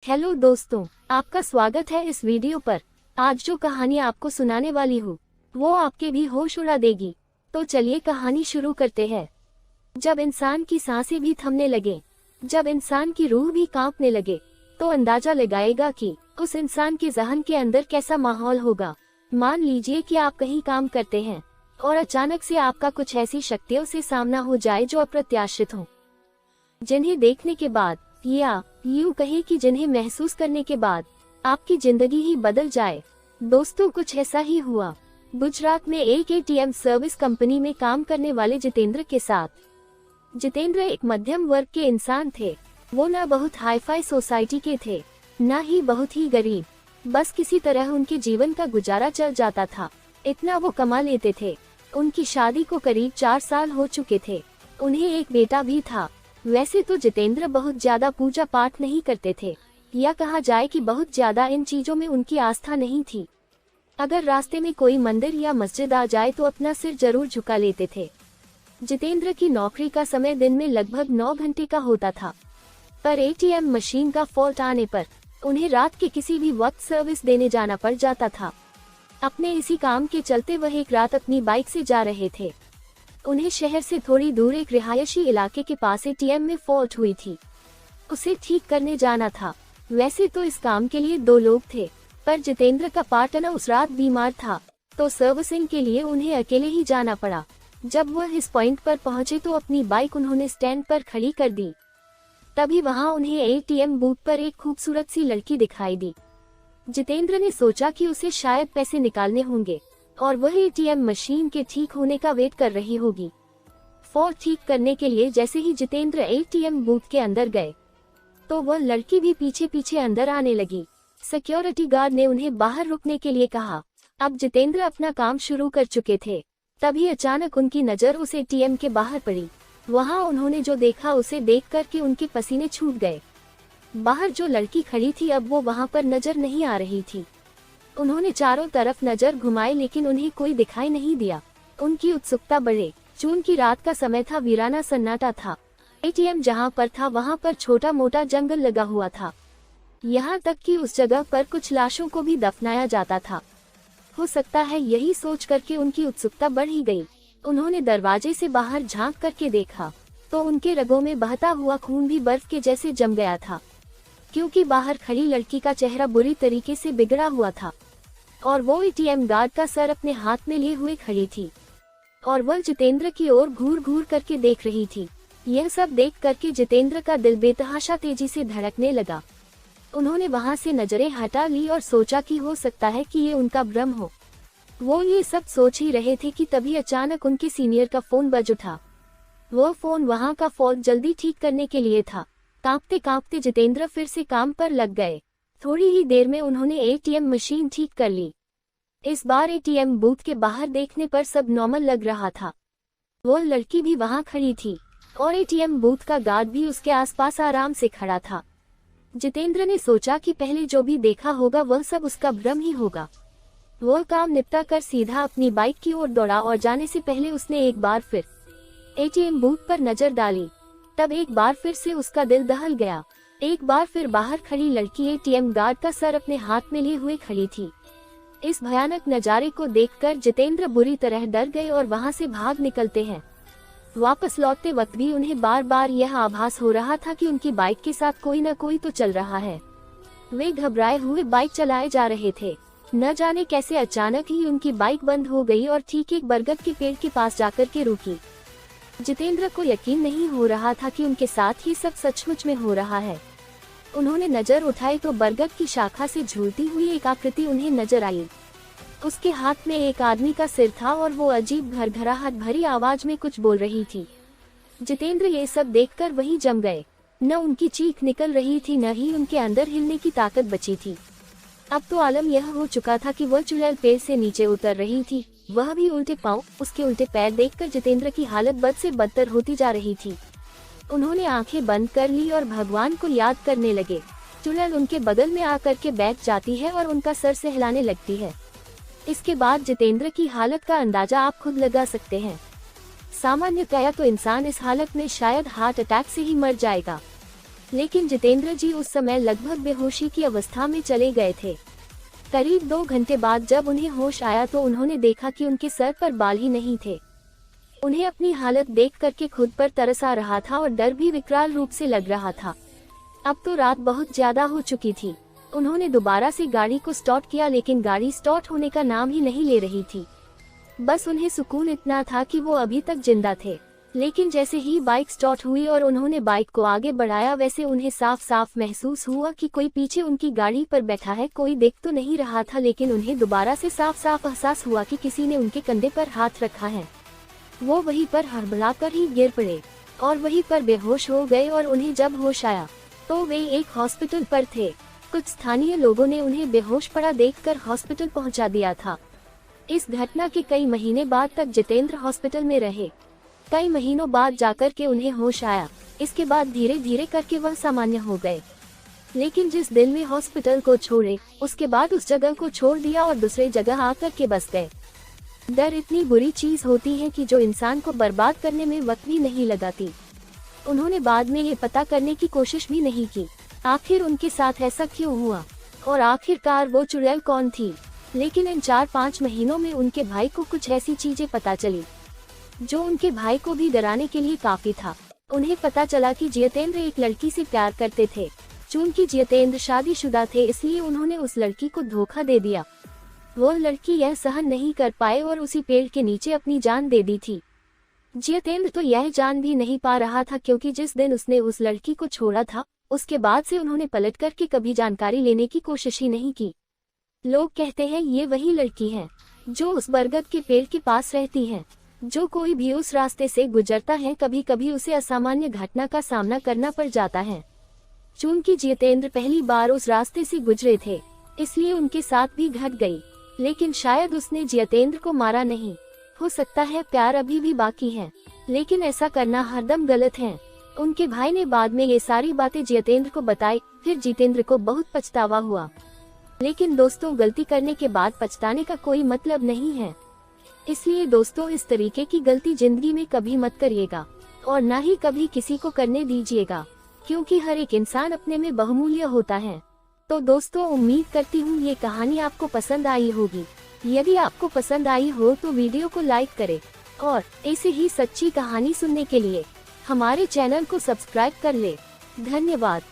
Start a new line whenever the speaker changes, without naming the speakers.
Hello दोस्तों, आपका स्वागत है इस वीडियो पर। आज जो कहानी आपको सुनाने वाली हूँ वो आपके भी होश उड़ा देगी। तो चलिए कहानी शुरू करते हैं। जब इंसान की सांसें भी थमने लगे, जब इंसान की रूह भी कांपने लगे, तो अंदाजा लगाएगा कि उस इंसान के ज़हन के अंदर कैसा माहौल होगा। मान लीजिए कि आप कहीं काम करते हैं और अचानक से आपका कुछ ऐसी शक्तियों से सामना हो जाए जो अप्रत्याशित हो, जिन्हें देखने के बाद या यूं कहें कि जिन्हें महसूस करने के बाद आपकी जिंदगी ही बदल जाए। दोस्तों, कुछ ऐसा ही हुआ गुजरात में एक एटीएम सर्विस कंपनी में काम करने वाले जितेंद्र के साथ। जितेंद्र एक मध्यम वर्ग के इंसान थे। वो न बहुत हाईफाई सोसाइटी के थे, न ही बहुत ही गरीब। बस किसी तरह उनके जीवन का गुजारा चल जाता था, इतना वो कमा लेते थे। उनकी शादी को करीब 4 साल हो चुके थे। उन्हें एक बेटा भी था। वैसे तो जितेंद्र बहुत ज्यादा पूजा पाठ नहीं करते थे, या कहा जाए कि बहुत ज्यादा इन चीजों में उनकी आस्था नहीं थी। अगर रास्ते में कोई मंदिर या मस्जिद आ जाए तो अपना सिर जरूर झुका लेते थे। जितेंद्र की नौकरी का समय दिन में लगभग 9 घंटे का होता था, पर एटीएम मशीन का फॉल्ट आने पर उन्हें रात के किसी भी वक्त सर्विस देने जाना पड़ जाता था। अपने इसी काम के चलते वह एक रात अपनी बाइक से जा रहे थे। उन्हें शहर से थोड़ी दूर एक रिहायशी इलाके के पास एटीएम में फॉल्ट हुई थी, उसे ठीक करने जाना था। वैसे तो इस काम के लिए 2 लोग थे, पर जितेंद्र का पार्टनर उस रात बीमार था, तो सर्विसिंग के लिए उन्हें अकेले ही जाना पड़ा। जब वह इस पॉइंट पर पहुंचे तो अपनी बाइक उन्होंने स्टैंड पर खड़ी कर दी। तभी वहां उन्हें एटीएम बूथ पर एक खूबसूरत सी लड़की दिखाई दी। जितेंद्र ने सोचा कि उसे शायद पैसे निकालने होंगे और वह एटीएम मशीन के ठीक होने का वेट कर रही होगी। फॉल्ट ठीक करने के लिए जैसे ही जितेंद्र एटीएम बूथ के अंदर गए तो वह लड़की भी पीछे पीछे अंदर आने लगी। सिक्योरिटी गार्ड ने उन्हें बाहर रुकने के लिए कहा। अब जितेंद्र अपना काम शुरू कर चुके थे। तभी अचानक उनकी नज़र उस एटीएम के बाहर पड़ी। वहां उन्होंने जो देखा उसे देख कर के उनके पसीने छूट गए। बाहर जो लड़की खड़ी थी अब वो वहां पर नजर नहीं आ रही थी। उन्होंने चारों तरफ नजर घुमाई लेकिन उन्हें कोई दिखाई नहीं दिया। उनकी उत्सुकता बढ़े। जून की रात का समय था, वीराना सन्नाटा था। एटीएम जहां पर था वहां पर छोटा मोटा जंगल लगा हुआ था। यहाँ तक कि उस जगह पर कुछ लाशों को भी दफनाया जाता था। हो सकता है यही सोच करके उनकी उत्सुकता बढ़ ही गई। उन्होंने दरवाजे से बाहर झांक करके देखा तो उनके रगों में बहता हुआ खून भी बर्फ के जैसे जम गया था, क्योंकि बाहर खड़ी लड़की का चेहरा बुरी तरीके से बिगड़ा हुआ था और वो एटीएम गार्ड का सर अपने हाथ में लिए हुए खड़ी थी और वह जितेंद्र की ओर घूर घूर करके देख रही थी। यह सब देख करके जितेंद्र का दिल बेतहाशा तेजी से धड़कने लगा। उन्होंने वहां से नजरें हटा ली और सोचा कि हो सकता है कि ये उनका भ्रम हो। वो ये सब सोच ही रहे थे कि तभी अचानक उनके सीनियर का फोन बज उठा। वो फोन वहां का फॉल्ट जल्दी ठीक करने के लिए था। कांपते कांपते जितेंद्र फिर से काम पर लग गए। थोड़ी ही देर में उन्होंने एटीएम मशीन ठीक कर ली। इस बार एटीएम बूथ के बाहर देखने पर सब नॉर्मल लग रहा था। वो लड़की भी वहां खड़ी थी और एटीएम बूथ का गार्ड भी उसके आसपास आराम से खड़ा था। जितेंद्र ने सोचा कि पहले जो भी देखा होगा वह सब उसका भ्रम ही होगा। वो काम निपटा कर सीधा अपनी बाइक की ओर दौड़ा और जाने से पहले उसने एक बार फिर एटीएम बूथ पर नजर डाली। तब एक बार फिर से उसका दिल दहल गया। एक बार फिर बाहर खड़ी लड़की एटीएम गार्ड का सर अपने हाथ में लिए हुए खड़ी थी। इस भयानक नजारे को देखकर जितेंद्र बुरी तरह डर गए और वहां से भाग निकलते हैं। वापस लौटते वक्त भी उन्हें बार बार यह आभास हो रहा था कि उनकी बाइक के साथ कोई न कोई तो चल रहा है। वे घबराए हुए बाइक चलाए जा रहे थे। न जाने कैसे अचानक ही उनकी बाइक बंद हो गई और ठीक एक बरगद के पेड़ के पास जाकर के रुकी। जितेंद्र को यकीन नहीं हो रहा था कि उनके साथ ही सब सचमुच में हो रहा है। उन्होंने नजर उठाई तो बरगद की शाखा से झूलती हुई एक आकृति उन्हें नजर आई। उसके हाथ में एक आदमी का सिर था और वो अजीब घरघराहट भरी आवाज में कुछ बोल रही थी। जितेंद्र ये सब देखकर वहीं जम गए। न उनकी चीख निकल रही थी, न ही उनके अंदर हिलने की ताकत बची थी। अब तो आलम यह हो चुका था कि वह चुड़ैल पेड़ से नीचे उतर रही थी, वह भी उल्टे पांव। उसके उल्टे पैर देखकर जितेंद्र की हालत बद से बदतर होती जा रही थी। उन्होंने आंखें बंद कर ली और भगवान को याद करने लगे। चुड़ैल उनके बगल में आकर के बैठ जाती है और उनका सर सहलाने लगती है। इसके बाद जितेंद्र की हालत का अंदाजा आप खुद लगा सकते हैं। सामान्यतया तो इंसान इस हालत में शायद हार्ट अटैक से ही मर जाएगा। लेकिन जितेंद्र जी उस समय लगभग बेहोशी की अवस्था में चले गए थे। करीब 2 घंटे बाद जब उन्हें होश आया तो उन्होंने देखा कि उनके सर पर बाल ही नहीं थे। उन्हें अपनी हालत देख करके खुद पर तरस आ रहा था और डर भी विकराल रूप से लग रहा था। अब तो रात बहुत ज्यादा हो चुकी थी। उन्होंने दोबारा से गाड़ी को स्टार्ट किया, लेकिन गाड़ी स्टार्ट होने का नाम ही नहीं ले रही थी। बस उन्हें सुकून इतना था कि वो अभी तक जिंदा थे। लेकिन जैसे ही बाइक स्टार्ट हुई और उन्होंने बाइक को आगे बढ़ाया, वैसे उन्हें साफ साफ महसूस हुआ कि कोई पीछे उनकी गाड़ी पर बैठा है। कोई देख तो नहीं रहा था, लेकिन उन्हें दोबारा से साफ साफ एहसास हुआ कि किसी ने उनके कंधे पर हाथ रखा है। वो वहीं पर हड़बड़ाकर ही गिर पड़े और वहीं पर बेहोश हो गए। और उन्हें जब होश आया तो वे एक हॉस्पिटल पर थे। कुछ स्थानीय लोगों ने उन्हें बेहोश पड़ा देखकर हॉस्पिटल पहुंचा दिया था। इस घटना के कई महीने बाद तक जितेंद्र हॉस्पिटल में रहे। कई महीनों बाद जाकर के उन्हें होश आया। इसके बाद धीरे धीरे करके वह सामान्य हो गए। लेकिन जिस दिन वे हॉस्पिटल को छोड़े, उसके बाद उस जगह को छोड़ दिया और दूसरे जगह आकर के बस गए। डर इतनी बुरी चीज होती है कि जो इंसान को बर्बाद करने में वक्त भी नहीं लगाती। उन्होंने बाद में ये पता करने की कोशिश भी नहीं की आखिर उनके साथ ऐसा क्यों हुआ और आखिरकार वो चुड़ैल कौन थी। लेकिन इन 4-5 महीनों में उनके भाई को कुछ ऐसी चीजें पता चली जो उनके भाई को भी डराने के लिए काफी था। उन्हें पता चला कि जितेंद्र एक लड़की से प्यार करते थे। चूंकि जितेंद्र शादीशुदा थे, इसलिए उन्होंने उस लड़की को धोखा दे दिया। वो लड़की यह सहन नहीं कर पाए और उसी पेड़ के नीचे अपनी जान दे दी थी। जितेंद्र तो यह जान भी नहीं पा रहा था, क्योंकि जिस दिन उसने उस लड़की को छोड़ा था, उसके बाद से उन्होंने पलट करके कभी जानकारी लेने की कोशिश ही नहीं की। लोग कहते हैं ये वही लड़की है जो उस बरगद के पेड़ के पास रहती है। जो कोई भी उस रास्ते से गुजरता है, कभी कभी उसे असामान्य घटना का सामना करना पड़ जाता है। चूंकि जितेंद्र पहली बार उस रास्ते से गुजरे थे, इसलिए उनके साथ भी घट गई। लेकिन शायद उसने जितेंद्र को मारा नहीं। हो सकता है प्यार अभी भी बाकी है, लेकिन ऐसा करना हरदम गलत है। उनके भाई ने बाद में ये सारी बातें जितेंद्र को बताई। फिर जितेंद्र को बहुत पछतावा हुआ। लेकिन दोस्तों, गलती करने के बाद पछताने का कोई मतलब नहीं है। इसलिए दोस्तों, इस तरीके की गलती जिंदगी में कभी मत करिएगा और न ही कभी किसी को करने दीजिएगा, क्योंकि हर एक इंसान अपने में बहुमूल्य होता है। तो दोस्तों, उम्मीद करती हूँ ये कहानी आपको पसंद आई होगी। यदि आपको पसंद आई हो तो वीडियो को लाइक करें और ऐसे ही सच्ची कहानी सुनने के लिए हमारे चैनल को सब्सक्राइब कर ले। धन्यवाद।